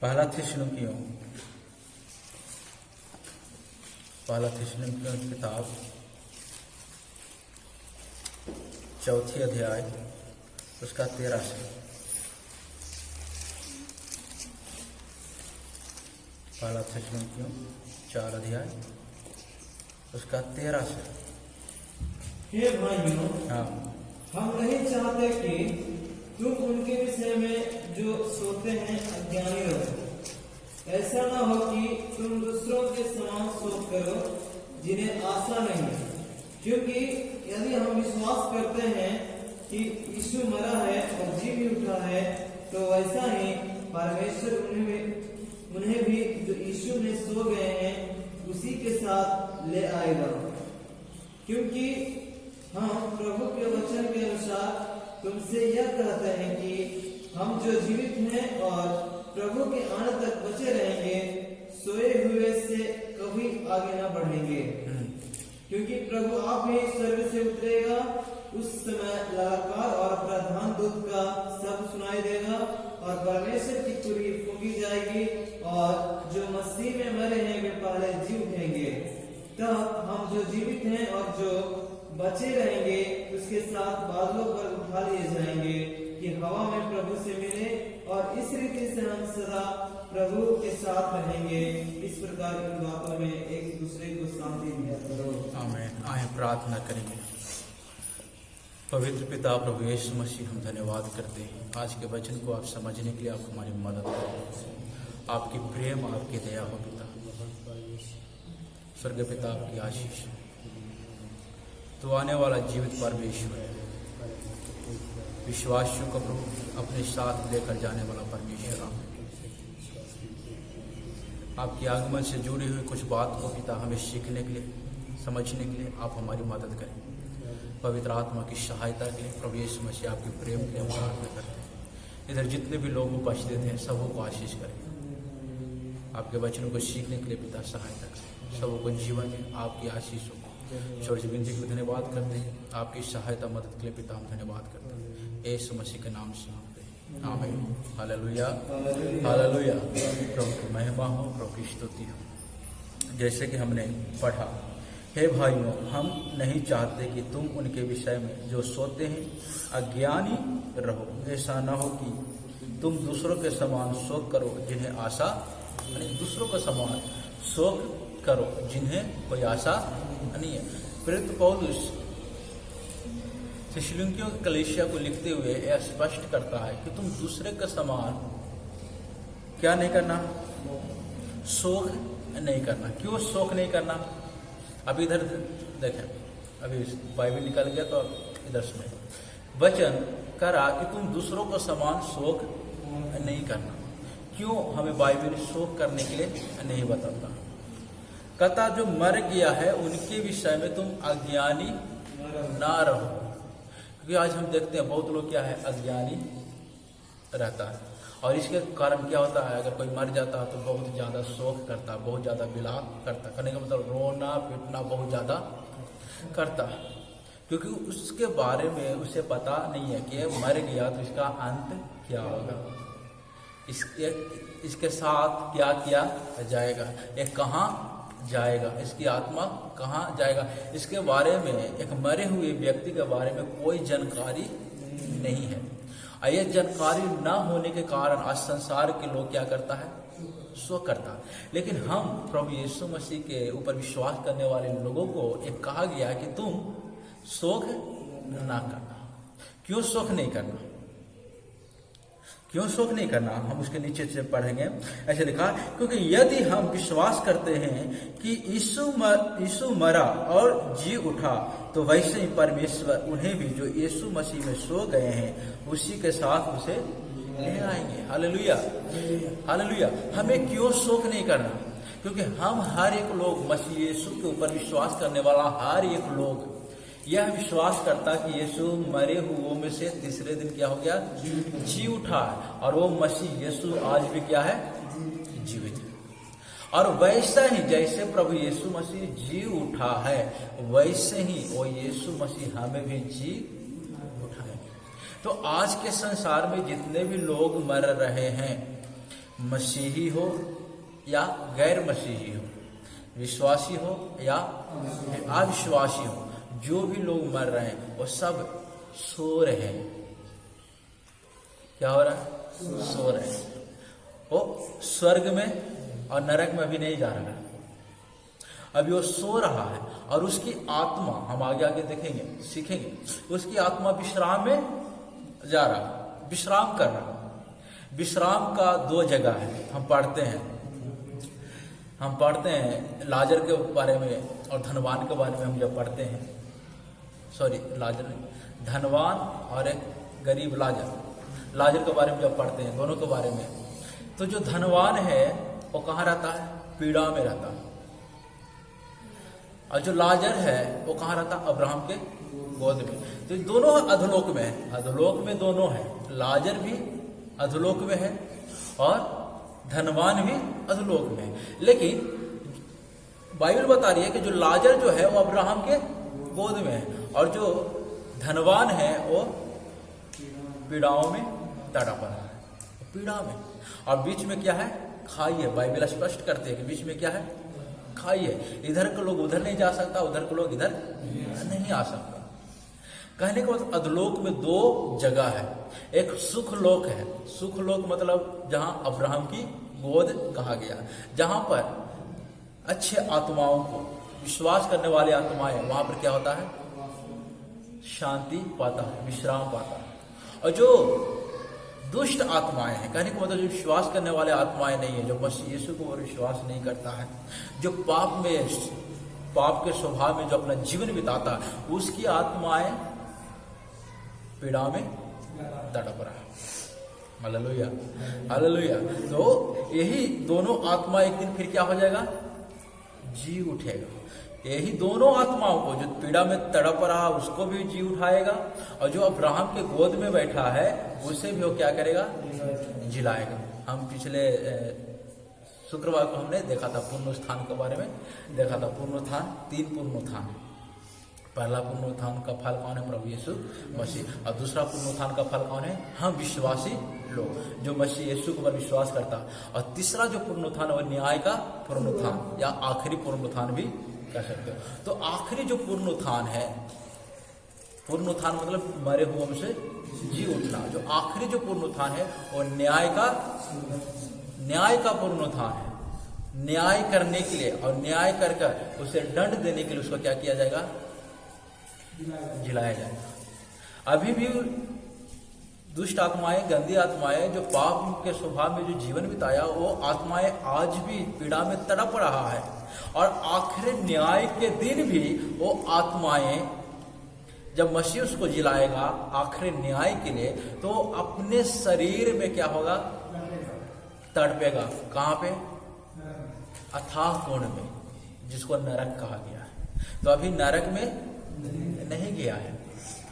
पहला थिस्सलुनीकियों की किताब 4 अध्याय उसका 13 से। पहला थिस्सलुनीकियों 4 अध्याय उसका 13 से। हे भाइयों, हाँ, हम नहीं चाहते कि तुम उनके विषय में जो सोते हैं अज्ञानी रहो। ऐसा न हो कि तुम दूसरों के समान शोक करो जिन्हें आशा नहीं, क्योंकि यदि हम विश्वास करते हैं कि यीशु मरा है और जी भी उठा है, तो वैसा ही परमेश्वर उन्हें भी जो यीशु में सो गए हैं उसी के साथ ले आएगा। क्योंकि हम प्रभु के वचन के अनुसार तुमसे यह कहते हैं कि हम जो जीवित हैं और प्रभु के आने तक बचे रहेंगे, सोए हुए से कभी आगे न बढ़ेंगे। क्योंकि प्रभु आप ही स्वर्ग से उतरेगा, उस समय ललकार और प्रधान दूत का शब्द सुनाई देगा और परमेश्वर की तुरही फूंकी जाएगी और जो मसीह में मरे हैं वे पहले जी उठेंगे। तब हम जो जीवित हैं और जो बचे रहेंगे उसके साथ बादलों पर उठा लिए जाएंगे कि हवा में प्रभु से मिले, और इस रीति से हम सदा प्रभु के साथ रहेंगे। इस प्रकार इन बातों में एक दूसरे को शांति दिया करो। आमीन। आए प्रार्थना करेंगे। पवित्र पिता प्रभु यीशु मसीह, हम धन्यवाद करते हैं आज के वचन को आप समझने के लिए आप हमारी मदद करें। आपकी प्रेम आपकी दया हो पिता। स्वर्ग पिता आपकी आशीष, तो आने वाला जीवित परमेश्वर है, विश्वासियों को प्रभु अपने साथ लेकर जाने वाला परमेश्वर आप। आपके आगमन से जुड़ी हुई कुछ बात को पिता हमें सीखने के लिए, समझने के लिए आप हमारी मदद करें। पवित्र आत्मा की सहायता के लिए प्रभु यीशु मसीह आपके प्रेम के लिए हम प्रार्थना करते हैं। इधर जितने भी लोग उपस्थित हैं सबों को आशीष करें। आपके वचनों को सीखने के लिए पिता सहायता करें। सबों को जीवन में आपकी आशीष हो। छोटी बिंदी को धन्यवाद करते हैं। आपकी सहायता मदद के लिए पिता हम धन्यवाद करते हैं। यीशु मसीह के नाम से आमीन। Hallelujah, hallelujah. प्रभु की महिमा हो, प्रभु की स्तुति हो। जैसे कि हमने पढ़ा, हे भाइयों, हम नहीं चाहते कि तुम उनके विषय में जो सोते हैं अज्ञानी रहो। ऐसा न हो कि तुम दूसरों के समान शोक करो जिन्हें आशा, यानी दूसरों के समान शोक करो जिन्हें कोई आशा नहीं है। प्रेरित पौलुस थिस्सलुनीकियों की कलीसिया को लिखते हुए यह स्पष्ट करता है कि तुम दूसरे के समान क्या नहीं करना, शोक नहीं करना। क्यों शोक नहीं करना? अब इधर देखें, अभी बाइबल निकल गया तो इधर सुने। वचन करा कि तुम दूसरों को समान शोक नहीं करना। क्यों हमें बाइबल शोक करने के लिए नहीं बताता? कहता जो मर गया है उनके विषय में तुम अज्ञानी ना रहो। क्योंकि आज हम देखते हैं बहुत लोग क्या है, अज्ञानी रहता है। और इसके कारण क्या होता है, अगर कोई मर जाता है तो बहुत ज़्यादा शोक करता, बहुत ज़्यादा विलाप करता। करने का मतलब रोना पीटना बहुत ज़्यादा करता, क्योंकि उसके बारे में उसे पता नहीं है कि मर गया तो इसका अंत क्या होगा, इसके साथ क्या किया जाएगा, ये कहाँ जाएगा, इसकी आत्मा कहाँ जाएगा। इसके बारे में, एक मरे हुए व्यक्ति के बारे में कोई जानकारी नहीं है। यह जानकारी न होने के कारण आज संसार के लोग क्या करता है, शोक करता। लेकिन हम प्रभु यीशु मसीह के ऊपर विश्वास करने वाले लोगों को एक कहा गया है कि तुम शोक ना करना। क्यों शोक नहीं करना? क्यों शोक नहीं करना? हम उसके नीचे से पढ़ेंगे। ऐसे लिखा, क्योंकि यदि हम विश्वास करते हैं कि यीशु मरा और जी उठा, तो वैसे ही परमेश्वर उन्हें भी जो यीशु मसीह में सो गए हैं उसी के साथ उसे ले आएंगे। Hallelujah, hallelujah. हमें क्यों शोक नहीं करना? क्योंकि हम हर एक लोग, मसीह यीशु के ऊपर विश्वास करने वाला हर एक लोग यह विश्वास करता कि यीशु मरे हुओं में से तीसरे दिन क्या हो गया, जी उठा है। और वो मसीह यीशु आज भी क्या है, जीवित है। और वैसा ही जैसे प्रभु यीशु मसीह जी उठा है, वैसे ही वो यीशु मसीह हमें भी जी उठाएंगे। तो आज के संसार में जितने भी लोग मर रहे हैं, मसीही हो या गैर मसीही हो, विश्वासी हो या अविश्वासी हो, जो भी लोग मर रहे हैं वो सब सो रहे हैं। क्या हो रहा है? सो रहे हैं। वो स्वर्ग में और नरक में अभी नहीं जा रहा है, अभी वो सो रहा है। और उसकी आत्मा, हम आगे आगे देखेंगे, सीखेंगे, उसकी आत्मा विश्राम में जा रहा है, विश्राम कर रहा है। विश्राम का 2 जगह है, हम पढ़ते हैं लाजर के बारे में और धनवान के बारे में। हम जब पढ़ते हैं, सॉरी लाजर नहीं, धनवान और एक गरीब लाजर के बारे में जब पढ़ते हैं, दोनों के बारे में, तो जो धनवान है वो कहाँ रहता है? पीड़ा में रहता है। और जो लाजर है वो कहाँ रहता है? अब्राहम के गोद में। तो दोनों अधोलोक में है, अधोलोक में दोनों है। लाजर भी अधोलोक में है और धनवान भी अधोलोक में है। लेकिन बाइबल बता रही है कि जो लाजर जो है वो अब्राहम के गोद में है और जो धनवान है वो पीड़ाओं में तड़प रहा है, पीड़ा में। और बीच में क्या है? खाई है। बाइबल स्पष्ट करते हैं कि बीच में क्या है? खाई है। इधर के लोग उधर नहीं जा सकता, उधर के लोग इधर नहीं आ सकता। कहने का मतलब अधोलोक में 2 जगह है। एक सुख लोक है। सुख लोक मतलब जहां अब्राहम की गोद कहा गया, जहां पर अच्छे आत्माओं को, विश्वास करने वाले आत्माएं, वहां पर क्या होता है? शांति पाता है, विश्राम पाता है। और जो दुष्ट आत्माएं हैं, कहने का मतलब जो विश्वास करने वाले आत्माएं नहीं है, जो मसीह यीशु को विश्वास नहीं करता है, जो पाप के स्वभाव में जो अपना जीवन बिताता है, उसकी आत्माएं पीड़ा में तड़प रहा है। Hallelujah, hallelujah. तो यही दोनों आत्मा एक दिन फिर क्या हो जाएगा? जी उठेगा। यही दोनों आत्माओं को, जो पीड़ा में तड़प रहा उसको भी जी उठाएगा, और जो अब्राहम के गोद में बैठा है उसे भी वो क्या करेगा? जिलाएगा। हम पिछले शुक्रवार को हमने देखा था पुनरुत्थान के बारे में, देखा था पुनरुत्थान, 3 पुनरुत्थान। पहला पुनरुत्थान का फल कौन है? प्रभु यीशु मसीह। और दूसरा पुनरुत्थान का फल कौन है? हम विश्वासी लोग, जो मसीह यीशु के ऊपर विश्वास करता। और तीसरा जो पुनरुत्थान है वो न्याय का पुनरुत्थान या आखिरी पुनरुत्थान भी कह सकते हो। तो आखिरी जो पुनरुत्थान है, पुनरुत्थान मतलब मरे हुओं में से जी उठना। जो आखिरी जो पुनरुत्थान है वो न्याय का पुनरुत्थान है। न्याय करने के लिए, और न्याय कर उसे दंड देने के लिए उसको क्या किया जाएगा? जिलाया जाएगा। अभी भी दुष्ट आत्माएं, गंदी आत्माएं, जो पाप के स्वभाव में जो जीवन बिताया, वो आत्माएं आज भी पीड़ा में तड़प रहा है। और आखिरी न्याय के दिन भी वो आत्माएं, जब मसीह उसको जिलाएगा आखिरी न्याय के लिए, तो अपने शरीर में क्या होगा? तड़पेगा। कहाँ पे? अथाह कुंड में, जिसको नरक कहा गया है। तो अभी नरक में नहीं गया है,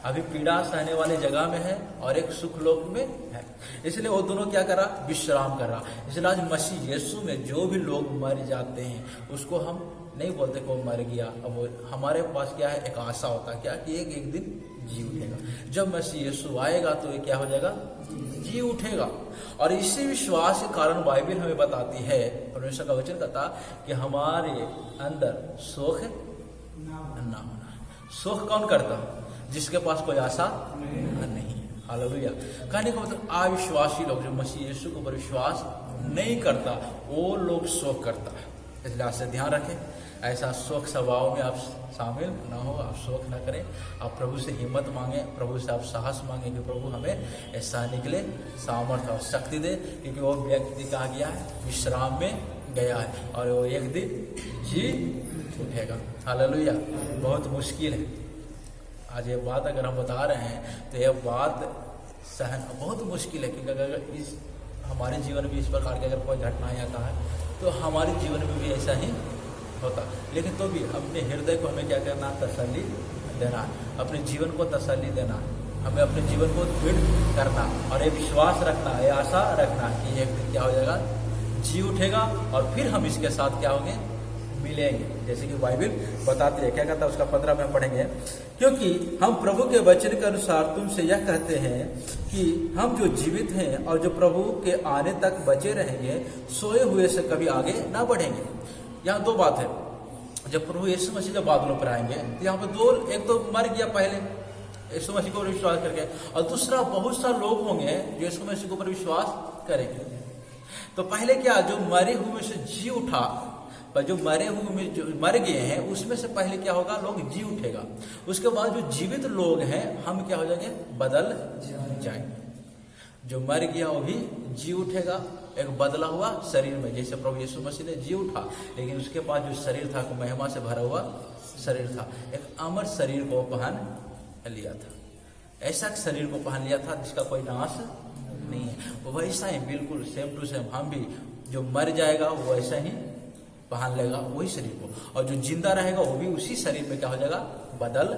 अभी पीड़ा सहने वाली जगह में है और एक सुख लोक में है। इसलिए वो दोनों क्या कर रहा? विश्राम कर रहा। इसलिए आज मसीह यीशु में जो भी लोग मर जाते हैं उसको हम नहीं बोलते को मर गया। अब हमारे पास क्या है? एक आशा होता है क्या? कि एक दिन जी उठेगा। जब मसीह यीशु आएगा तो ये क्या हो जाएगा? जी उठेगा। और इसी विश्वास के कारण बाइबल हमें बताती है, परमेश्वर का वचन कहता कि हमारे अंदर शोक ना होना। शोक कौन करता? जिसके पास कोई आशा नहीं है। हालेलुया। कहने का मतलब अविश्वासी लोग, जो मसीह यीशु के ऊपर विश्वास नहीं करता, वो लोग शोक करता है। इसलिए आपसे ध्यान रखें, ऐसा शोक स्वभाव में आप शामिल ना हो, आप शोक ना करें। आप प्रभु से हिम्मत मांगे, प्रभु से आप साहस मांगे कि प्रभु हमें ऐसा निकले सामर्थ्य और शक्ति दे, क्योंकि वो व्यक्ति कहा गया है विश्राम में गया है और वो एक दिन जी उठेगा। हालेलुया। बहुत मुश्किल है आज ये बात अगर हम बता रहे हैं, तो यह बात सहन बहुत मुश्किल है, क्योंकि अगर इस हमारे जीवन में इस प्रकार के अगर कोई घटनाएं आता है तो हमारे जीवन में भी ऐसा ही होता। लेकिन तो भी अपने हृदय को हमें क्या करना? तसल्ली देना, अपने जीवन को तसल्ली देना, हमें अपने जीवन को दृढ़ करना और ये विश्वास रखना, ये आशा रखना कि एक दिन क्या हो जाएगा? जी उठेगा और फिर हम इसके साथ क्या होंगे? मिलेंगे। जैसे कि बाइबल बताती है, क्या कहता है उसका 15 में पढ़ेंगे, क्योंकि हम प्रभु के वचन के अनुसार तुमसे यह कहते हैं कि हम जो जीवित हैं और जो प्रभु के आने तक बचे रहेंगे सोए हुए से कभी आगे ना बढ़ेंगे। यहाँ दो बात है, जब प्रभु यीशु मसीह जब बादलों पर आएंगे तो यहाँ पर दो, एक तो मर गया पहले यीशु मसीह को विश्वास करके, और दूसरा बहुत सारे लोग होंगे जो यीशु मसीह के ऊपर विश्वास करेंगे। तो पहले क्या, जो मरे हुए से जी उठा, पर जो मरे हुए में जो मर गए हैं उसमें से पहले क्या होगा, लोग जी उठेगा। उसके बाद जो जीवित लोग हैं हम क्या हो जाएंगे, बदल जाएंगे। जो मर गया वो भी जी उठेगा एक बदला हुआ शरीर में, जैसे प्रभु यीशु मसीह ने जी उठा, लेकिन उसके पास जो शरीर था महिमा से भरा हुआ शरीर था, एक अमर शरीर को पहन लिया था। ऐसा शरीर को पहन लिया था जिसका कोई नाश नहीं है। वैसा ही बिल्कुल सेम टू सेम हम भी, जो मर जाएगा वो ऐसा ही पहन लेगा वही शरीर को, और जो जिंदा रहेगा वो भी उसी शरीर में क्या हो जाएगा, बदल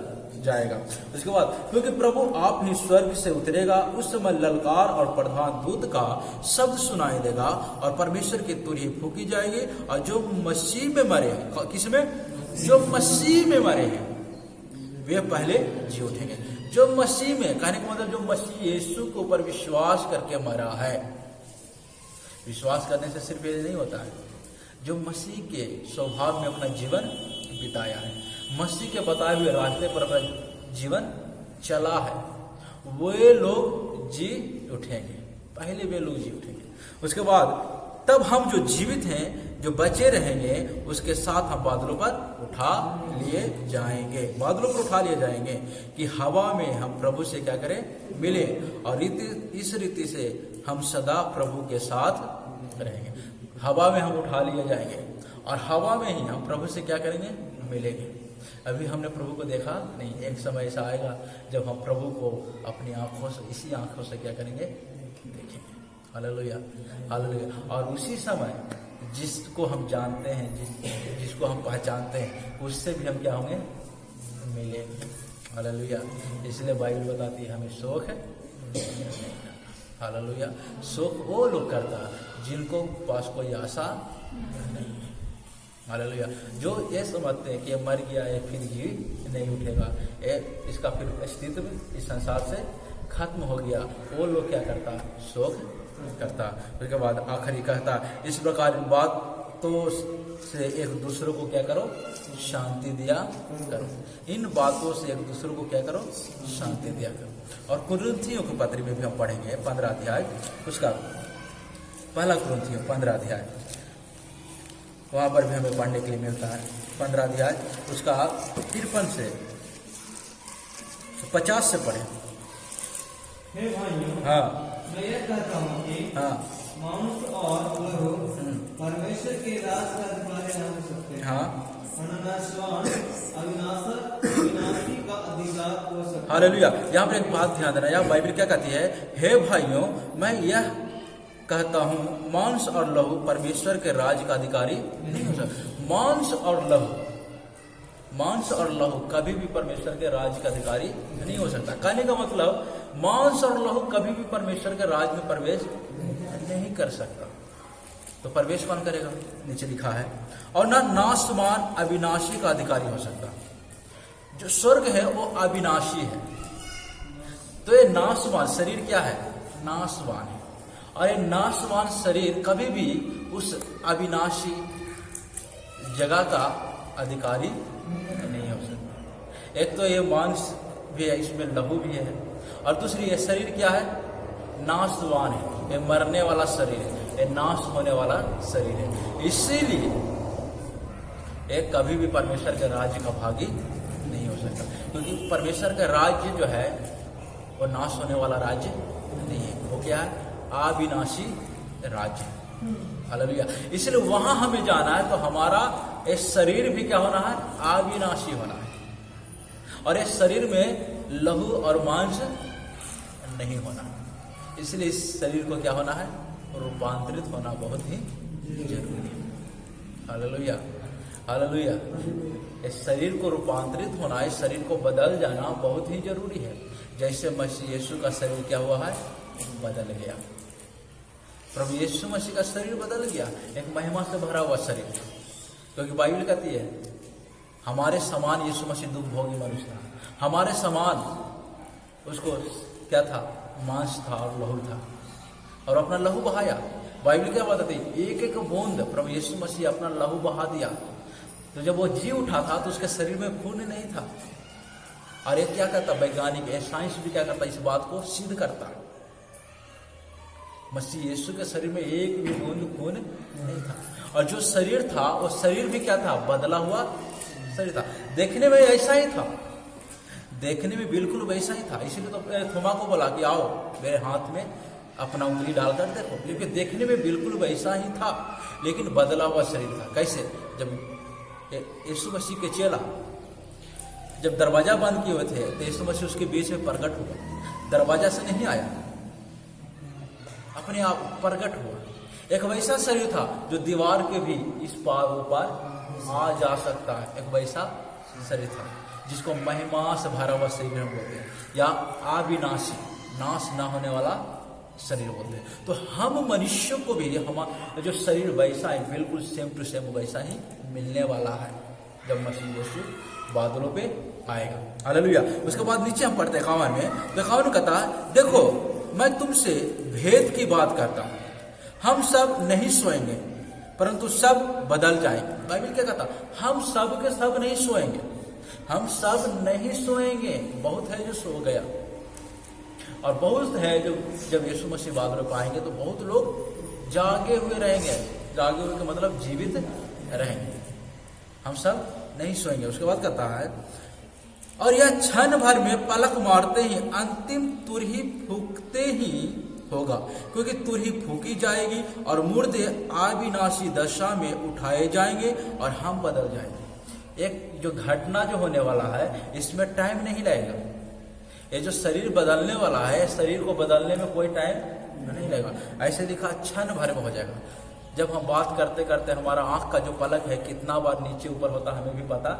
जाएगा। उसके बाद, क्योंकि प्रभु आप ही स्वर्ग से उतरेगा, उस समय ललकार और प्रधान दूत का शब्द सुनाई देगा और परमेश्वर की तुरही फूकी जाएगी, और जो मसीह में मरे हैं, किसमें, जो मसीह में मरे हैं वे पहले जी उठेंगे। जो मसीह में, कहने का मतलब जो मसीह यीशु के ऊपर विश्वास करके मरा है। विश्वास करने से सिर्फ ये नहीं होता है, जो मसीह के स्वभाव में अपना जीवन बिताया है, मसीह के बताए हुए रास्ते पर अपना जीवन चला है, वे लोग जी उठेंगे। पहले वे लोग जी उठेंगे, उसके बाद तब हम जो जीवित हैं, जो बचे रहेंगे, उसके साथ हम बादलों पर उठा लिए जाएंगे। बादलों पर उठा लिए जाएंगे कि हवा में हम प्रभु से क्या करें, मिले, और इस रीति से हम सदा प्रभु के साथ रहेंगे। हवा में हम उठा लिए जाएंगे और हवा में ही हम प्रभु से क्या करेंगे, मिलेंगे। अभी हमने प्रभु को देखा नहीं, एक समय ऐसा आएगा जब हम प्रभु को अपनी आंखों से, इसी आंखों से क्या करेंगे, देखेंगे। Hallelujah, hallelujah. और उसी समय जिसको हम जानते हैं, जिसको हम पहचानते हैं, उससे भी हम क्या होंगे, मिलेंगे। हालेलुया। इसलिए बाइबल बताती है हमें शोक है। हालेलुया। शोक वो लोग करता जिनको पास कोई आशा नहीं है। हालेलुया। जो ये समझते हैं कि ये मर गया है फिर जी नहीं उठेगा, इसका फिर अस्तित्व इस संसार से खत्म हो गया, वो लोग क्या करता, शोक करता। उसके बाद आखिरी कहता, इस प्रकार बातों से एक दूसरे को क्या करो, शांति दिया करो। इन बातों से एक दूसरे को क्या करो, शांति दिया करो। और कुरिन्थियों की पत्री में भी हम पढ़ेंगे 15 अध्याय, उसका पहला कुरिन्थियों 15 अध्याय, वहां पर भी हमें पढ़ने के लिए मिलता है। 15 अध्याय उसका 53 से 50 से पढ़े। हे भाइयों, हाँ, मैं यह कहता हूँ कि हाँ, मांस और लहू परमेश्वर के राज का अधिकारी न हो सकते। हाँ, अनानाशवान अविनाशी का अधिकार हो सकता। हालेलुया। यहाँ पर एक बात ध्यान देना, यहाँ बाइबल क्या कहती है, हे भाइयों मैं यह कहता हूँ मांस और लहू परमेश्वर के राज का अधिकारी नहीं हो सकता। मांस और लहू कभी भी परमेश्वर के राज का अधिकारी नहीं हो सकता। कहने का मतलब मांस और लहू कभी भी परमेश्वर के राज में प्रवेश नहीं कर सकता। तो प्रवेश कौन करेगा, नीचे लिखा है, और ना नाशवान अविनाशी का अधिकारी हो सकता। जो स्वर्ग है वो अविनाशी है, तो ये नाशवान शरीर क्या है, नाशवान है, और ये नाशवान शरीर कभी भी उस अविनाशी जगह का अधिकारी नहीं हो सकता। एक तो ये मांस भी है, इसमें लहू भी है, और दूसरी ये शरीर क्या है, नाशवान है, ये मरने वाला शरीर है, ये नाश होने वाला शरीर है। इसीलिए ये कभी भी परमेश्वर के राज्य का भागी नहीं हो सकता, क्योंकि परमेश्वर का राज्य जो है वो नाश होने वाला राज्य नहीं है, वो क्या है, अविनाशी राज्य। हालेलुया। इसलिए वहां हमें जाना है तो हमारा ये शरीर भी क्या होना है, अविनाशी होना है, और इस शरीर में लहू और मांस नहीं होना। इसलिए इस शरीर को क्या होना है, रूपांतरित होना बहुत ही जरूरी है। Hallelujah, hallelujah. इस शरीर को रूपांतरित होना, इस शरीर को बदल जाना बहुत ही जरूरी है। जैसे मसीह यीशु का शरीर क्या हुआ है, बदल गया। प्रभु यीशु मसीह का शरीर बदल गया, एक महिमा से भरा हुआ शरीर, क्योंकि बाइबल कहती है हमारे समान यीशु मसीह दुख भोगी मनुष्य था, हमारे समान उसको क्या था, मांस था और लहू था, और अपना लहू बहाया। बाइबल क्या बताती है, एक एक बूंद प्रभु यीशु मसीह अपना लहू बहा दिया। तो जब वो जी उठा था तो उसके शरीर में खून नहीं था। और एक क्या करता, वैज्ञानिक साइंस भी क्या करता, इस बात को सिद्ध करता, मसीह यीशु के शरीर में एक भी बूंद खून नहीं था। और जो शरीर था वो शरीर भी क्या था, बदला हुआ शरीर था। देखने में ऐसा ही था, देखने में बिल्कुल वैसा ही था। इसीलिए तो थोमा को बोला कि आओ मेरे हाथ में अपना उंगली डालकर देखो, क्योंकि देखने में बिल्कुल वैसा ही था, लेकिन बदला हुआ शरीर था। कैसे, जब यीशु मसीह के चेला जब दरवाजा बंद किए हुए थे तो यीशु मसीह उसके बीच में प्रकट हुआ। दरवाजा से नहीं आया, अपने आप प्रकट हुआ। एक वैसा शरीर था जो दीवार के भी इस पार ऊपर आ जा सकता है। एक वैसा शरीर था जिसको महिमा से भरा हुआ शरीर हम बोलते हैं, या अविनाशी, नाश ना होने वाला शरीर बोलते हैं। तो हम मनुष्यों को भी हमारा जो शरीर वैसा है, बिल्कुल सेम टू सेम वैसा ही मिलने वाला है जब मसीह यीशु बादलों पे आएगा। हालेलुया। उसके बाद नीचे हम पढ़ते हैं 51 में, तो 51 कहता है, देखो मैं तुमसे भेद की बात करता हूं, हम सब नहीं सोएंगे परंतु सब बदल जाएंगे। बाइबल क्या कहता, हम सब के सब नहीं सोएंगे, हम सब नहीं सोएंगे। बहुत है जो सो गया, और बहुत है जो जब यीशु मसीह बादलों पर आएंगे तो बहुत लोग जागे हुए रहेंगे। जागे हुए का मतलब जीवित रहेंगे। हम सब नहीं सोएंगे। उसके बाद कहता है, और यह क्षण भर में पलक मारते ही अंतिम तुरही फूकते ही होगा, क्योंकि तुरही फूकी जाएगी और मुर्दे अविनाशी दशा में उठाए जाएंगे और हम बदल जाएंगे। एक जो घटना जो होने वाला है इसमें टाइम नहीं लगेगा। ये जो शरीर बदलने वाला है, शरीर को बदलने में कोई टाइम नहीं लगेगा। ऐसे लिखा क्षण भर में हो जाएगा। जब हम बात करते करते हमारा आंख का जो पलक है कितना बार नीचे ऊपर होता हमें भी पता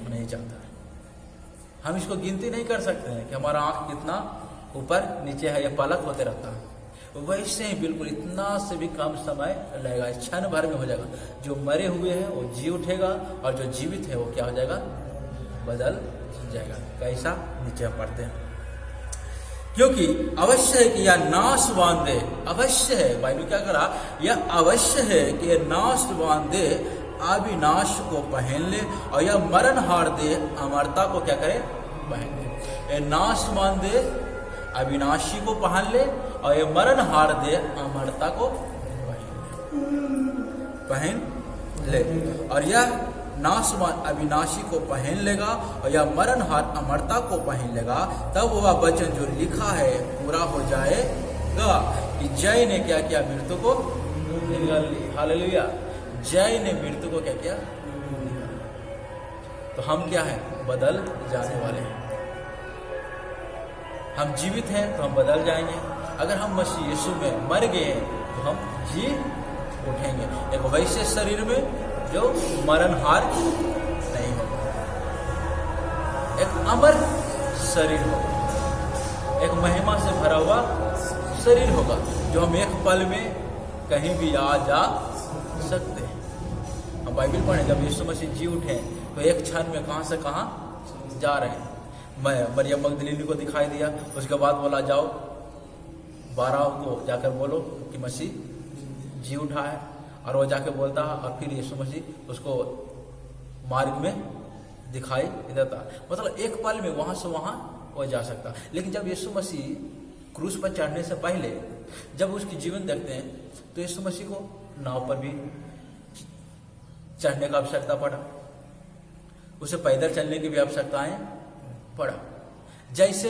नहीं चलता। हम इसको गिनती नहीं कर सकते हैं कि हमारा आंख कितना ऊपर नीचे है, यह पलक होते रहता है। वैसे ही बिल्कुल इतना से भी कम समय लगेगा, क्षण भर में हो जाएगा। जो मरे हुए हैं वो जी उठेगा और जो जीवित है वो क्या हो जाएगा, बदल जाएगा। कैसा, नीचे हम पढ़ते हैं, क्योंकि अवश्य है कि यह नाशवान दे, अवश्य है, बाइबल क्या करा, यह अवश्य है कि यह नाशवान दे अविनाश को पहन ले और यह मरणहार दे अमरता को क्या करे, पहन ले। यह नाशवान दे अविनाशी को पहन ले और यह मरणहार दे अमरता को पहन ले। और यह नाशवान अविनाशी को पहन लेगा और यह मरणहार अमरता को पहन लेगा, तब वह वचन जो लिखा है पूरा हो जाएगा कि जय ने क्या किया, मृत्यु को निगल ली। हालेलुया। जय ने मृत्यु को क्या किया, तो हम क्या है, बदल जाने वाले हैं। हम जीवित हैं तो हम बदल जाएंगे। अगर हम मसीह यीशु में मर गए तो हम जी उठेंगे एक वैसे शरीर में जो मरणहार नहीं होगा, एक अमर शरीर होगा, एक महिमा से भरा हुआ शरीर होगा, जो हम एक पल में कहीं भी आ जा सकते हैं। हम बाइबल पढ़ें, जब यीशु मसीह जी उठे तो एक क्षण में कहां से कहां जा रहे हैं। मरियम मगदलीनी को दिखाई दिया, उसके बाद बोला जाओ 12 को जाकर बोलो कि मसीह जी उठा है, और वो जाके बोलता है, और फिर यीशु मसीह उसको मार्ग में दिखाई देता। मतलब एक पल में वहां से वहां वो जा सकता। लेकिन जब यीशु मसीह क्रूस पर चढ़ने से पहले जब उसकी जीवन देखते हैं तो यीशु मसीह को नाव पर भी चढ़ने का आवश्यकता पड़ा, उसे पैदल चलने की भी आवश्यकताएं पड़ा। जैसे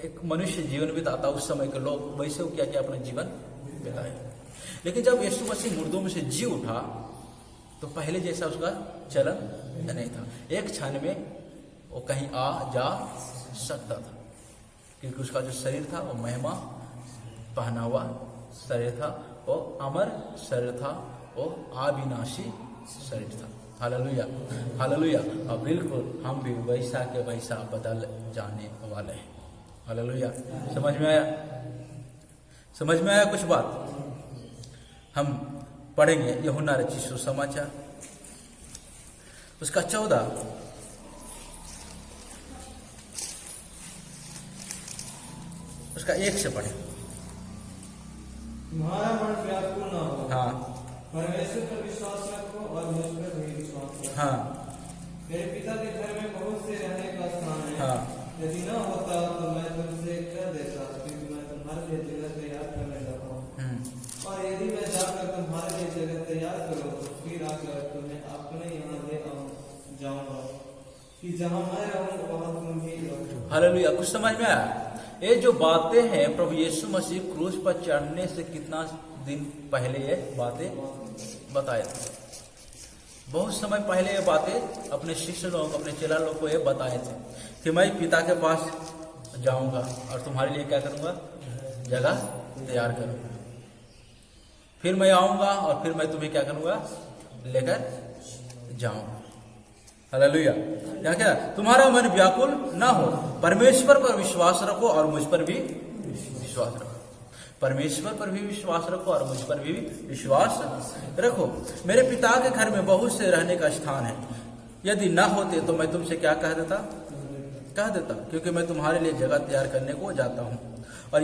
एक मनुष्य जीवन बिताता उस समय के लोग, वैसे वो क्या किया, अपना जीवन बिताए। लेकिन जब यीशु मसीह मुर्दों में से जी उठा तो पहले जैसा उसका चलन नहीं था। एक क्षण में वो कहीं आ जा सकता था, क्योंकि उसका जो शरीर था वो महिमा पहना हुआ शरीर था, वो अमर शरीर था, वो अविनाशी शरीर था। Hallelujah, hallelujah. और बिल्कुल हम भी वैसा के वैसा बदल जाने वाले हैं। हालेलुया। समझ में आया, समझ में आया कुछ बात। हम पढ़ेंगे यूहन्ना रचित सुसमाचार उसका 14, उसका 1 से पढ़े। तुम्हारा मन व्याकुल न हो, हाँ परमेश्वर पर विश्वास रखो और मुझ पर भी विश्वास रखो। हाँ मेरे पिता के घर में बहुत से रहने का स्थान है। हाँ यदि न होता तो मैं तुमसे कह देता, क्योंकि मैं तुम्हारे लिए जगह तैयार करने जाता हूँ। और यदि मैं जाकर तुम्हारे लिए जगह तैयार करूँ तो फिर आकर तुम्हें अपने यहाँ ले जाऊंगा, कि जहाँ मैं रहूँ वहाँ तुम भी रहो। हालेलुया। कुछ समझ में आया? ये जो बातें हैं प्रभु यीशु मसीह क्रूस पर चढ़ने से कितना दिन पहले ये बातें बताए थे। बहुत समय पहले ये बातें अपने शिष्य लोग, अपने चेला लोग को ये बताए थे कि मैं पिता के पास जाऊंगा और तुम्हारे लिए क्या करूंगा, जगह तैयार करूंगा, फिर मैं आऊंगा और फिर मैं तुम्हें क्या करूंगा, लेकर जाऊंगा। हालेलुया। क्या क्या? तुम्हारा मन व्याकुल ना हो, परमेश्वर पर विश्वास रखो और मुझ पर भी विश्वास रखो। परमेश्वर पर भी विश्वास रखो और मुझ पर भी विश्वास रखो। मेरे पिता के घर में बहुत से रहने का स्थान है। यदि ना होते तो मैं तुमसे क्या कह देता, क्योंकि मैं तुम्हारे लिए जगह तैयार करने को जाता हूँ। और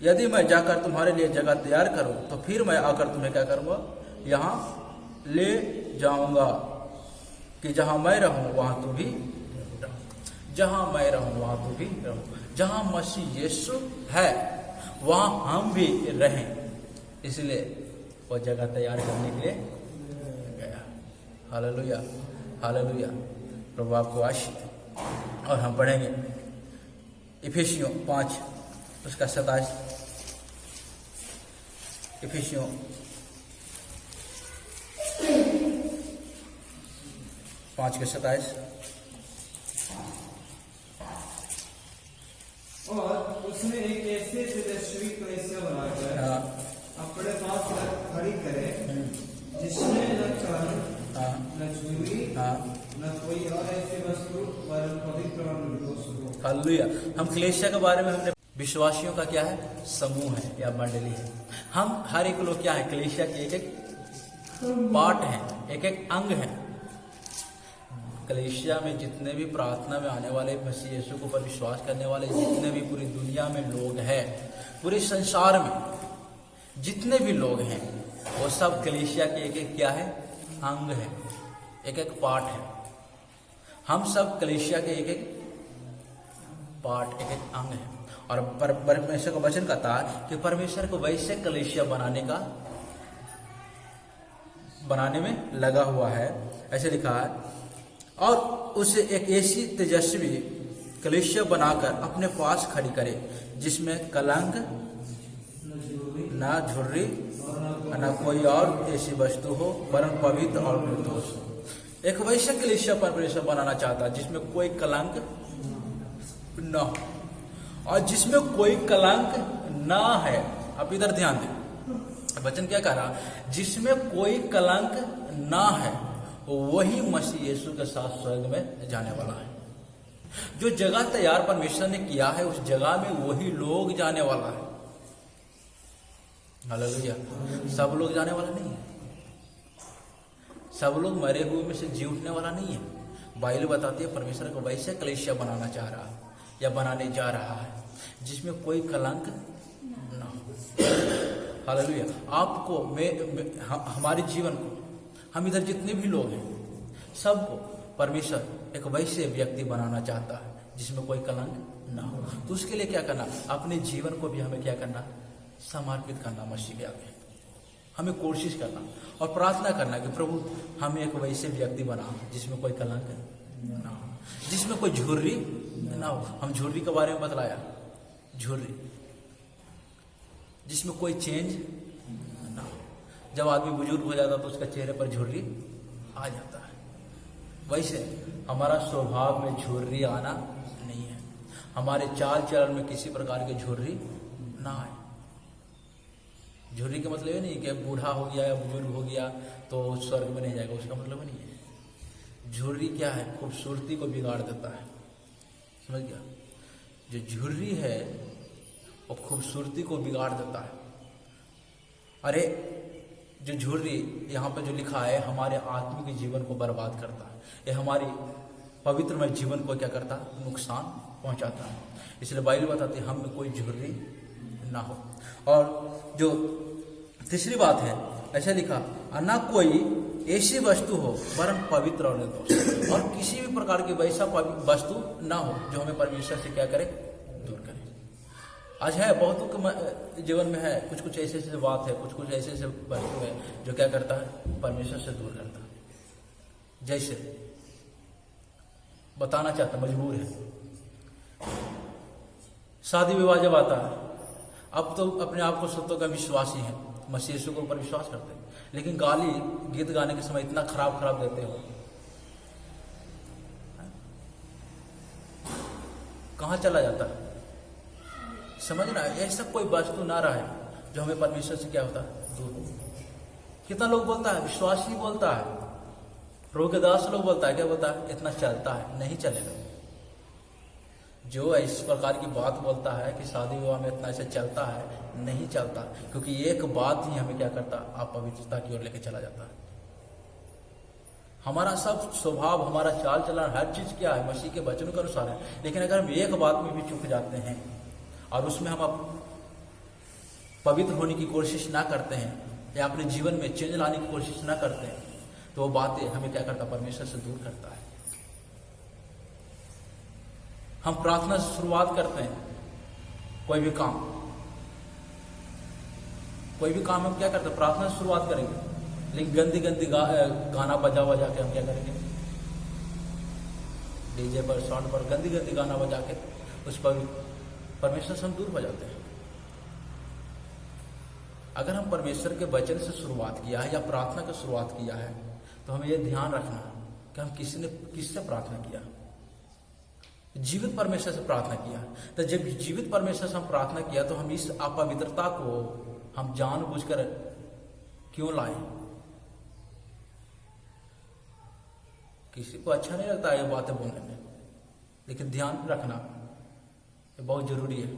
यदि मैं जाकर तुम्हारे लिए जगह तैयार करूँ तो फिर मैं आकर तुम्हें क्या करूँगा, यहाँ ले जाऊंगा, कि जहाँ मैं रहूँ वहाँ तू भी रहो। जहाँ मैं रहूँ वहाँ तू भी रहो। जहाँ मसीह यीशु है वहाँ हम भी रहें, इसलिए वो जगह तैयार करने के लिए गया। Hallelujah, hallelujah. प्रभु आपको आशीष दे। और हम पढ़ेंगे इफिसियों 5 उसका 27। इफिसियों 5 के 27। और उसने एक ऐसे तेजस्वी कलीसिया बनाकर अपने पास खड़ी करे, जिसमें न कलंक, न चोरी, न कोई और ऐसी वस्तु, पर पवित्र और निर्दोष हो। हालेलुया। हम कलीसिया के बारे में हमने विश्वासियों का क्या है, समूह है या मंडली है। हम हर एक लोग क्या है, कलीसिया के एक एक पार्ट हैं, एक एक अंग हैं। कलीसिया में जितने भी प्रार्थना में आने वाले, मसीह यीशु को पर विश्वास करने वाले जितने भी पूरी दुनिया में लोग हैं, पूरे संसार में जितने भी लोग हैं, वो सब कलीसिया के एक एक क्या है, अंग है, एक एक पार्ट है। हम सब कलीसिया के एक एक पार्ट, एक एक अंग है। और परमेश्वर का वचन कहता है कि परमेश्वर को वैसे कलीसिया बनाने में लगा हुआ है। ऐसे लिखा है, और उसे एक ऐसी तेजस्वी कलीसिया बनाकर अपने पास खड़ी करे, जिसमें कलंक, न झुर्री, न कोई और ऐसी वस्तु हो, वरन पवित्र और निर्दोष हो। एक वैसा कलीसिया परमेश्वर बनाना चाहता है जिसमें कोई कलंक न हो, और जिसमें कोई कलंक ना है। अब इधर ध्यान दें, वचन क्या कह रहा, जिसमें कोई कलंक ना है वही मसीह यीशु के साथ स्वर्ग में जाने वाला है। जो जगह तैयार परमेश्वर ने किया है, उस जगह में वही लोग जाने वाला है। हालेलुया। सब लोग जाने वाला नहीं है, सब लोग मरे हुए में से जी उठने वाला नहीं है। बाइबल बताती है परमेश्वर को वैसे कलीसिया बनाना चाह रहा है या बनाने जा रहा है जिसमें कोई कलंक ना हो। हालेलुया। आपको, हमारे जीवन को, हम इधर जितने भी लोग हैं, सबको परमेश्वर एक वैसे व्यक्ति बनाना चाहता है जिसमें कोई कलंक ना हो। तो उसके लिए क्या करना, अपने जीवन को भी हमें क्या करना, समर्पित करना मसीह के आगे। हमें कोशिश करना और प्रार्थना करना कि प्रभु हमें एक वैसे व्यक्ति बना जिसमें कोई कलंक ना हो, जिसमें कोई झुर्री ना हो। हम झुर्री के बारे में बतलाया, झुर्री जिसमें कोई चेंज ना हो। जब आदमी बुजुर्ग हो जाता तो उसका चेहरे पर झुर्री आ जाता है, वैसे हमारा स्वभाव में झुर्री आना नहीं है। हमारे चाल चलन में किसी प्रकार की झुर्री ना आए। झुर्री का मतलब ये नहीं कि बूढ़ा हो गया या बुजुर्ग हो गया तो स्वर्ग में नहीं जाएगा, उसका मतलब नहीं है। झुर्री क्या है, खूबसूरती को बिगाड़ देता है, समझ गया। जो झुर्री है वो खूबसूरती को बिगाड़ देता है। अरे जो झुर्री यहाँ पर जो लिखा है हमारे आत्मिक जीवन को बर्बाद करता है, ये हमारी पवित्रमय जीवन को क्या करता है, नुकसान पहुंचाता है। इसलिए बाइबल बताती है हम में कोई झुर्री ना हो। और जो तीसरी बात है ऐसा लिखा, ना कोई ऐसी वस्तु हो वरन पवित्र और निर्दोष, और किसी भी प्रकार की वैसा वस्तु ना हो जो हमें परमेश्वर से क्या करे, दूर करे। आज है बहुतों के जीवन में है कुछ कुछ ऐसे ऐसे बात है, कुछ कुछ ऐसे ऐसे वस्तु है जो क्या करता है, परमेश्वर से दूर करता है। जैसे बताना चाहता, मजबूर है, शादी विवाह जब आता है, अब तो अपने आप को सत्यों का विश्वासी है, मसीह यीशु के ऊपर विश्वास करते हैं, लेकिन गाली गीत गाने के समय इतना खराब खराब देते हो, कहाँ चला जाता है। समझना, ऐसा कोई वस्तु ना रहे जो हमें परमेश्वर से क्या होता है, दूर हो। कितना लोग बोलता है, विश्वासी बोलता है, प्रभु के दास लोग बोलता है, क्या बोलता है, इतना चलता है, नहीं चलेगा। जो इस प्रकार की बात बोलता है कि शादी विवाह में इतना ऐसा चलता है, नहीं चलता, क्योंकि एक बात ही हमें क्या करता, आप पवित्रता की ओर लेके चला जाता है। हमारा सब स्वभाव, हमारा चाल चलन, हर चीज क्या है, मसीह के वचनों के अनुसार है। लेकिन अगर हम एक बात में भी चूक जाते हैं और उसमें हम पवित्र होने की कोशिश ना करते हैं या अपने जीवन में चेंज लाने की कोशिश ना करते हैं, तो वो बातें हमें क्या करता, परमेश्वर से दूर करता है। हम प्रार्थना से शुरुआत करते हैं, कोई भी काम हम क्या करते हैं, प्रार्थना से शुरुआत करेंगे, लेकिन गंदी गंदी गाना बजा के हम क्या करेंगे, डीजे पर, साउंड पर गंदी गंदी गाना बजा के उस पर परमेश्वर से हम दूर हो जाते हैं। अगर हम परमेश्वर के वचन से शुरुआत किया है या प्रार्थना की शुरुआत किया है, तो हमें यह ध्यान रखना कि हम किससे प्रार्थना किया, जीवित परमेश्वर से प्रार्थना किया। तो जब जीवित परमेश्वर से हम प्रार्थना किया, तो हम इस अपवित्रता को हम जानबूझकर क्यों लाए। किसी को अच्छा नहीं लगता ये बातें बोलने में, लेकिन ध्यान रखना ये बहुत जरूरी है।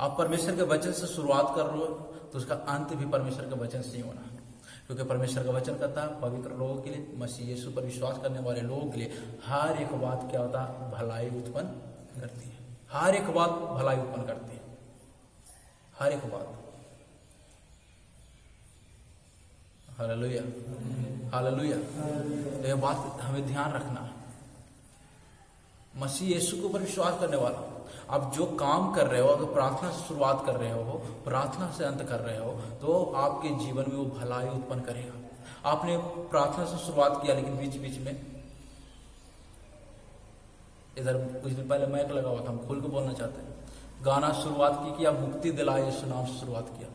आप परमेश्वर के वचन से शुरुआत कर रहे हो, तो उसका अंत भी परमेश्वर के वचन से ही होना है, क्योंकि परमेश्वर का वचन कहता है पवित्र लोगों के लिए, मसीह यीशु पर विश्वास करने वाले लोगों के लिए हर एक बात क्या होता है, भलाई उत्पन्न करती है। हर एक बात भलाई उत्पन्न करती है, हर एक बात। Hallelujah, hallelujah. तो यह बात हमें ध्यान रखना है। मसीह यीशु के ऊपर विश्वास करने वाला, आप जो काम कर रहे हो, अगर प्रार्थना से शुरुआत कर रहे हो, प्रार्थना से अंत कर रहे हो, तो आपके जीवन में वो भलाई उत्पन्न करेगा। आपने प्रार्थना से शुरुआत किया, लेकिन बीच बीच में इधर कुछ दिन पहले माइक लगा हुआ था, हम खोल के बोलना चाहते हैं, गाना शुरुआत की, आप मुक्ति दिलाए यीशु नाम से शुरुआत किया।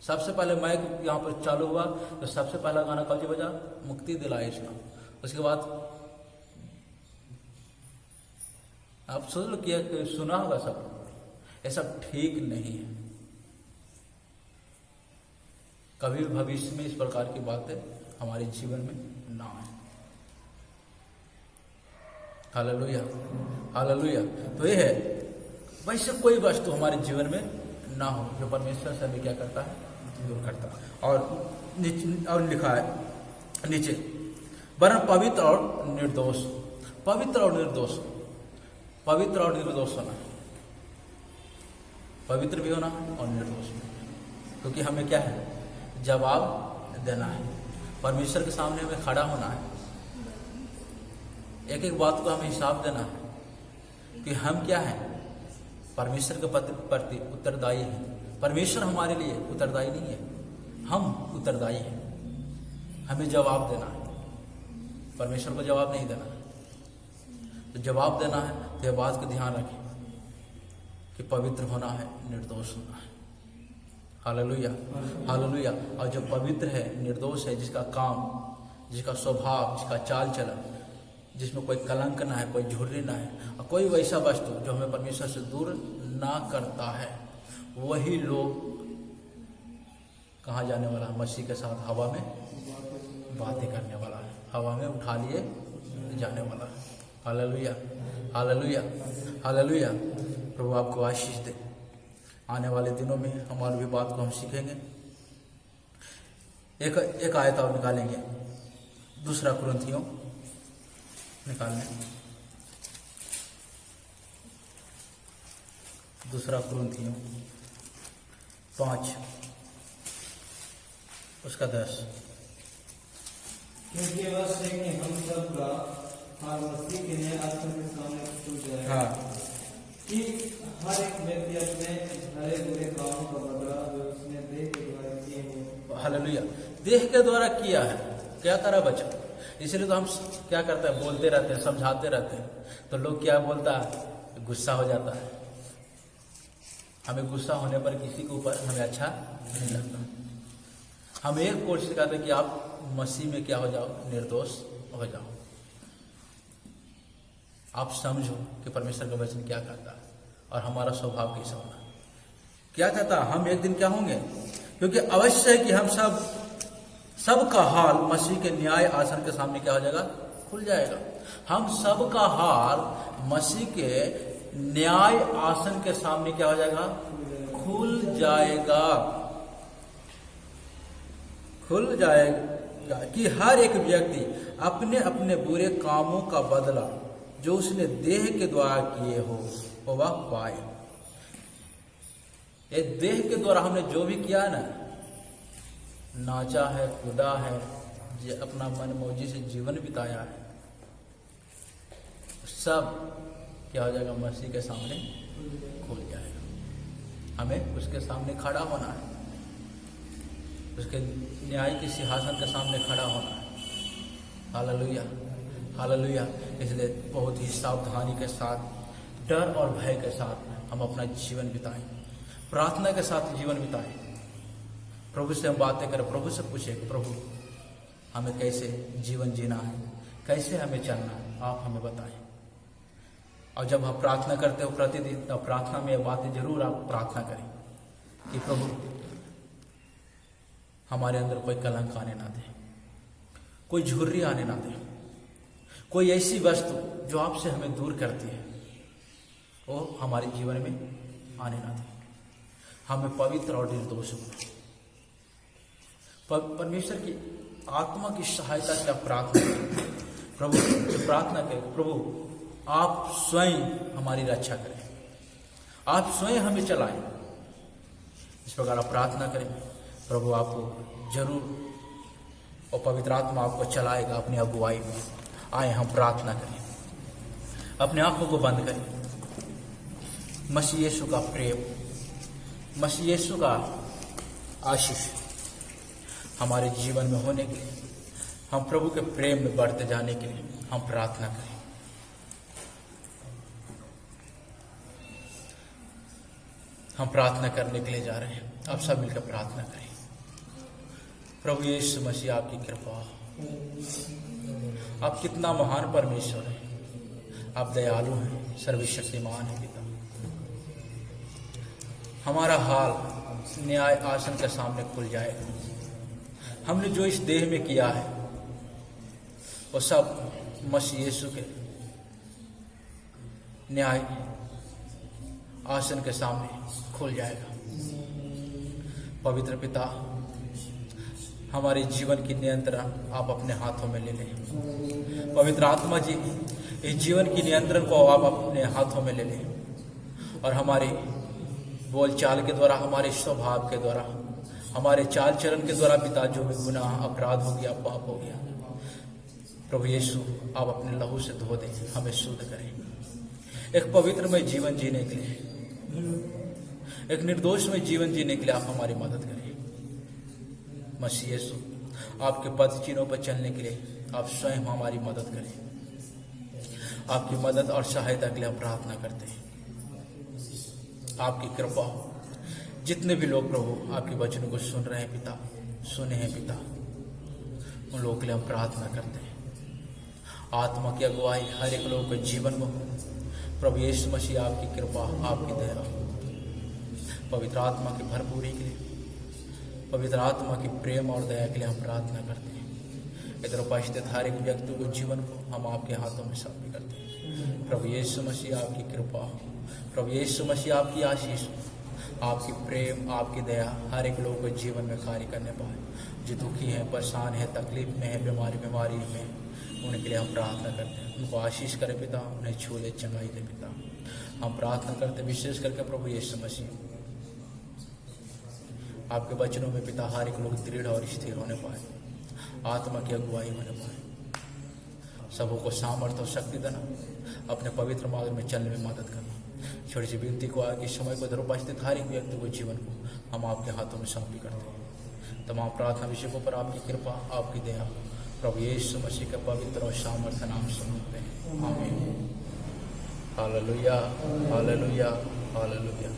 सबसे पहले माइक यहाँ पर चालू हुआ, तो सबसे पहला गाना कौन सी बजा, मुक्ति दिलाए यीशु नाम। उसके बाद आप सोच लो कि सुना होगा सब, ये सब ठीक नहीं है। कभी भी भविष्य में इस प्रकार की बातें हमारे जीवन में ना आए। Hallelujah, hallelujah. तो ये है, वैसे कोई वस्तु हमारे जीवन में ना हो जो परमेश्वर से हमें क्या करता है, दूर करता है। और लिखा है नीचे, वरन पवित्र और निर्दोष, पवित्र और निर्दोष, पवित्र और निर्दोष होना, पवित्र भी होना और निर्दोष भी, क्योंकि हमें क्या है, जवाब देना है। परमेश्वर के सामने हमें खड़ा होना है, एक एक बात को हमें हिसाब देना है कि हम क्या हैं, परमेश्वर के प्रति उत्तरदायी हैं। परमेश्वर हमारे लिए उत्तरदायी नहीं है, हम उत्तरदायी हैं। हमें जवाब देना है, परमेश्वर को जवाब नहीं देना है। तो जवाब देना है तो यह बात का ध्यान रखें कि पवित्र होना है, निर्दोष होना है। Hallelujah, hallelujah. और जो पवित्र है, निर्दोष है, जिसका काम, जिसका स्वभाव, जिसका चाल चलन, जिसमें कोई कलंक ना है, कोई झुर्री ना है, और कोई वैसा वस्तु जो हमें परमेश्वर से दूर ना करता है, वही लोग कहाँ जाने वाला है, मसीह के साथ हवा में बातें करने वाला है, हवा में उठा लिए जाने वाला है। Hallelujah, hallelujah, hallelujah. प्रभु आपको आशीष दे। आने वाले दिनों में हमारी भी बात को हम सीखेंगे। एक आयत और निकालेंगे, दूसरा कुरिन्थियों निकालने, दूसरा कुरिन्थियों 5 उसका 10। क्योंकि बस है कि हम सब का हाल मसीह के न्याय आसन के सामने खुल जाएगा। हाँ, कि हर एक व्यक्ति अपने भले बुरे कामों का बदला जो उसने देह के द्वारा किए हैं। हालेलुया। देह के द्वारा किया है, क्या करा बच्चों? इसलिए तो हम क्या करते हैं, बोलते रहते हैं, समझाते रहते हैं, तो लोग क्या बोलता है, गुस्सा हो जाता है। हमें गुस्सा होने पर किसी के ऊपर हमें अच्छा नहीं लगता। हम एक कोशिश करते कि आप मसीह में क्या हो जाओ, निर्दोष हो जाओ। आप समझो कि परमेश्वर का वचन क्या कहता है और हमारा स्वभाव कैसा होना, क्या कहता है। हम एक दिन क्या होंगे, क्योंकि अवश्य है कि हम सब का हाल मसीह के न्याय आसन के सामने क्या हो जाएगा, खुल जाएगा। हम सब का हाल मसीह के न्याय आसन के सामने क्या हो जाएगा, खुल जाएगा। खुल जाएगा कि हर एक व्यक्ति अपने अपने बुरे कामों का बदला जो उसने देह के द्वारा किए हो वह पाए। ये देह के द्वारा हमने जो भी किया ना, नाचा है, कूदा है, अपना मन मौजी से जीवन बिताया है, सब क्या हो जाएगा, मसीह के सामने खुल जाएगा। हमें उसके सामने खड़ा होना है, उसके न्याय के सिंहासन के सामने खड़ा होना है। Hallelujah, hallelujah. इसलिए बहुत ही सावधानी के साथ, डर और भय के साथ हम अपना जीवन बिताएं, प्रार्थना के साथ जीवन बिताएं। प्रभु से हम बातें करें, प्रभु से पूछे कि प्रभु हमें कैसे जीवन जीना है, कैसे हमें चलना है, आप हमें बताएं। और जब हम प्रार्थना करते हो प्रतिदिन, तब प्रार्थना में ये बातें जरूर आप प्रार्थना करें कि प्रभु हमारे अंदर कोई कलंक आने ना दे, कोई झुर्री आने ना दे, कोई ऐसी वस्तु जो आपसे हमें दूर करती है वो हमारे जीवन में आने ना दे। हमें पवित्र और निर्दोष होना, परमेश्वर की आत्मा की सहायता से आप प्रार्थना करें, प्रभु से प्रार्थना करें, प्रभु आप स्वयं हमारी रक्षा करें, आप स्वयं हमें चलाएं। इस प्रकार आप प्रार्थना करें, प्रभु आपको जरूर और पवित्र आत्मा आपको चलाएगा अपनी अगुवाई में। आए हम प्रार्थना करें, अपने आंखों को बंद करें। मसीह यीशु का प्रेम, मसीह यीशु का आशीष हमारे जीवन में होने के लिए, हम प्रभु के प्रेम में बढ़ते जाने के लिए हम प्रार्थना करें। हम प्रार्थना करने के लिए जा रहे हैं, आप सब मिलकर प्रार्थना करें। प्रभु यीशु मसीह आपकी कृपा, आप कितना महान परमेश्वर हैं, आप दयालु हैं, सर्वशक्तिमान हैं पिता। हमारा हाल न्याय आसन के सामने खुल जाएगा। हमने जो इस देह में किया है वो सब मसीह यीशु के न्याय आसन के सामने खुल जाएगा। पवित्र पिता, हमारे जीवन की नियंत्रण आप अपने हाथों में ले लें। पवित्र आत्मा जी, इस जीवन की नियंत्रण को आप अपने हाथों में ले लें और हमारे बोलचाल के द्वारा, हमारे स्वभाव के द्वारा, हमारे चाल चलन के द्वारा पिता जो भी गुनाह अपराध हो गया, पाप हो गया, प्रभु यीशु आप अपने लहू से धो दें, हमें शुद्ध करें। एक पवित्रमय जीवन जीने के लिए, एक निर्दोषमय जीवन जीने के लिए आप हमारी मदद करें। मसीह यीशु आपके पद चिन्हों पर चलने के लिए आप स्वयं हमारी मदद करें। आपकी मदद और सहायता के लिए हम प्रार्थना करते हैं। आपकी कृपा, जितने भी लोग प्रभु आपके वचनों को सुन रहे हैं पिता, सुने हैं पिता, उन लोगों के लिए हम प्रार्थना करते हैं। आत्मा की अगुवाई हर एक लोगों के जीवन में हो। प्रभु यीशु मसीह आपकी कृपा, आपकी दया, पवित्र आत्मा की भरपूरी के लिए, पवित्र आत्मा की प्रेम और दया के लिए हम प्रार्थना करते हैं। इधर उपस्थित हर एक व्यक्ति को, जीवन को हम आपके हाथों में सौंप करते हैं। प्रभु यीशु मसीह आपकी कृपा, प्रभु यीशु मसीह आपकी आशीष आपकी प्रेम, आपकी दया हर एक लोगों को जीवन में कार्य करने पाए। जो दुखी हैं, परेशान है, तकलीफ में है, बीमारी में, उनके लिए हम प्रार्थना करते हैं। उनको आशीष करें पिता, उन्हें छू ले, चंगाई दे पिता। हम प्रार्थना करते हैं विशेष करके प्रभु यीशु मसीह, आपके वचनों में पिता हर एक लोग दृढ़ और स्थिर होने पाए, आत्मा की अगुवाई होने पाए। सबों को सामर्थ्य और शक्ति देना, अपने पवित्र मार्ग में चलने में मदद करना। छोटी सी विनती को आगे समय को उपस्थित हर एक व्यक्ति को जीवन को हम आपके हाथों में सौंपी करते हैं। तमाम प्रार्थना विषयों पर आपकी कृपा, आपकी दया प्रभु यीशु मसीह के पवित्र और सामर्थ्य नाम से मांगते हैं, आमीन। Hallelujah, hallelujah, hallelujah.